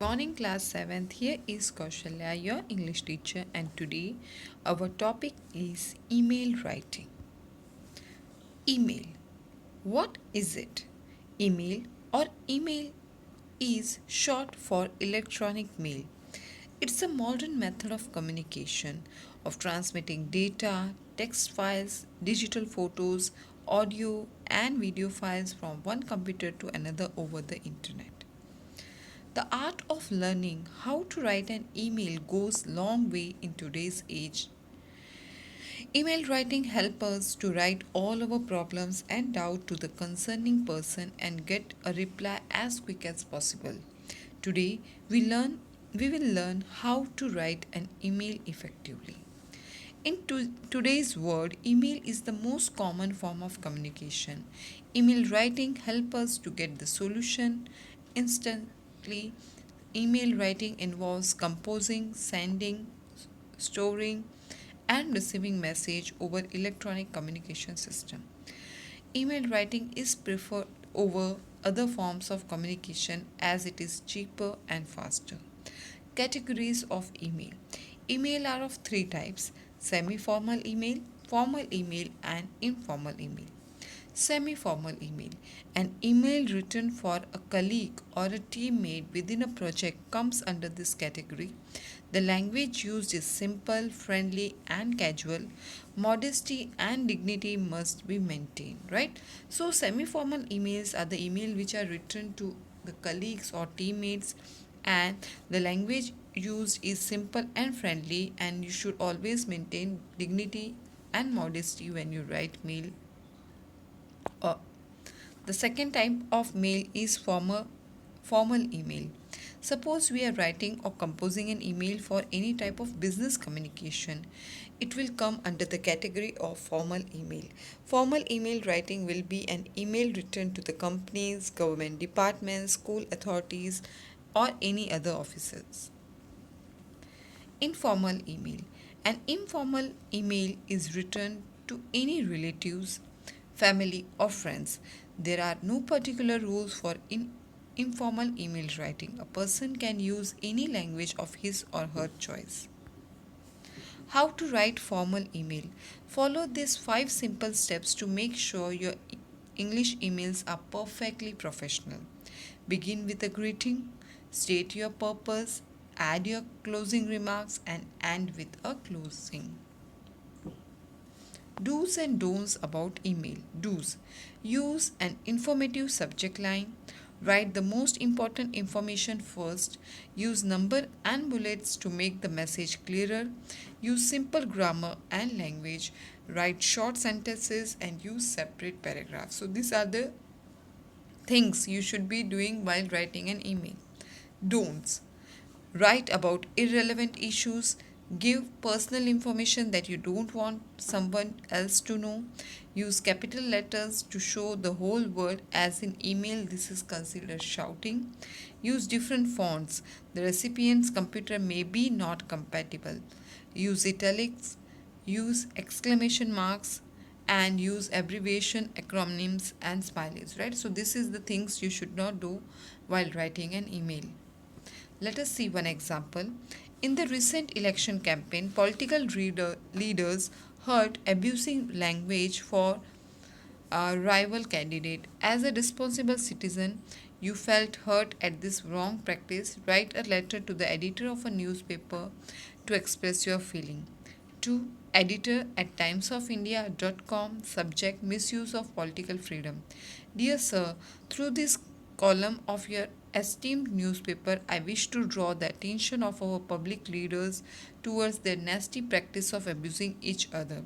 Morning class 7th. Here is Kaushalya, your English teacher, and today our topic is email writing. Email. What is it? Email is short for electronic mail. It's a modern method of communication, of transmitting data, text files, digital photos, audio, and video files from one computer to another over the internet. The art of learning how to write an email goes long way in today's age. Email writing helps us to write all our problems and doubt to the concerning person and get a reply as quick as possible. Today we will learn how to write an email effectively. In today's world, email is the most common form of communication. Email writing helps us to get the solution instantly. Email writing involves composing, sending, storing, and receiving message over electronic communication system. Email writing is preferred over other forms of communication as it is cheaper and faster. Categories of email. Email are of three types: semi formal email, formal email, and informal email. Semi formal email. An email written for a colleague or a teammate within a project comes under this category. The language used is simple, friendly, and casual. Modesty and dignity must be maintained, right? So, semi formal emails are the email which are written to the colleagues or teammates, and the language used is simple and friendly, and you should always maintain dignity and modesty when you write mail. uh, the second type of mail is formal email. Suppose we are writing or composing an email for any type of business communication. It will come under the category of formal email. Formal email writing will be an email written to the companies, government departments, school authorities, or any other officers. Informal email. An informal email is written to any relatives, family, or friends. There are no particular rules for informal email writing. A person can use any language of his or her choice. How to write formal email. Follow these 5 simple steps to make sure your English emails are perfectly professional. Begin with a greeting, state your purpose, add your closing remarks, and end with a closing. Do's and don'ts about email. Do's. Use an informative subject line. Write the most important information first. Use number and bullets to make the message clearer. Use simple grammar and language. Write short sentences and use separate paragraphs. So these are the things you should be doing while writing an email. Don'ts. Write about irrelevant issues. Give personal information that you don't want someone else to know. Use capital letters to show the whole word, as in email, this is considered shouting. Use different fonts. The recipient's computer may be not compatible. Use italics. Use exclamation marks, and use abbreviation, acronyms, and smileys, right? So this is the things you should not do while writing an email. Let us see one example. In the recent election campaign, political leaders heard abusing language for a rival candidate. As a responsible citizen, you felt hurt at this wrong practice. Write a letter to the editor of a newspaper to express your feeling. To editor at timesofindia.com, subject misuse of political freedom. Dear sir, through this column of your esteemed newspaper, I wish to draw the attention of our public leaders towards their nasty practice of abusing each other.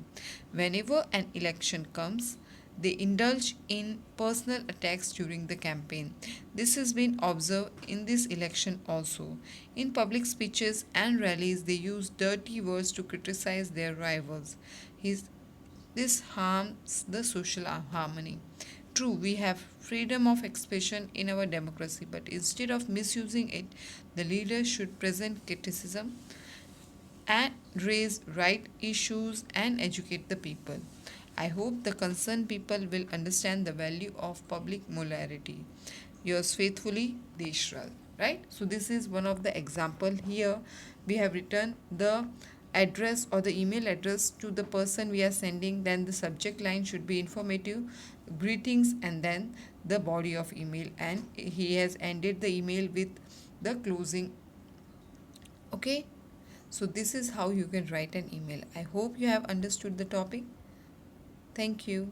Whenever an election comes, they indulge in personal attacks during the campaign. This has been observed in this election also. In public speeches and rallies, they use dirty words to criticize their rivals. This harms the social harmony. True, we have freedom of expression in our democracy, but instead of misusing it, the leaders should present criticism and raise right issues and educate the people. I hope the concerned people will understand the value of public morality. Yours faithfully, Deshral. right? So this is one of the example. Here we have written the address or the email address to the person we are sending, then the subject line should be informative greetings, and then the body of email, and he has ended the email with the closing. Okay, so this is how you can write an email. I hope you have understood the topic. Thank you.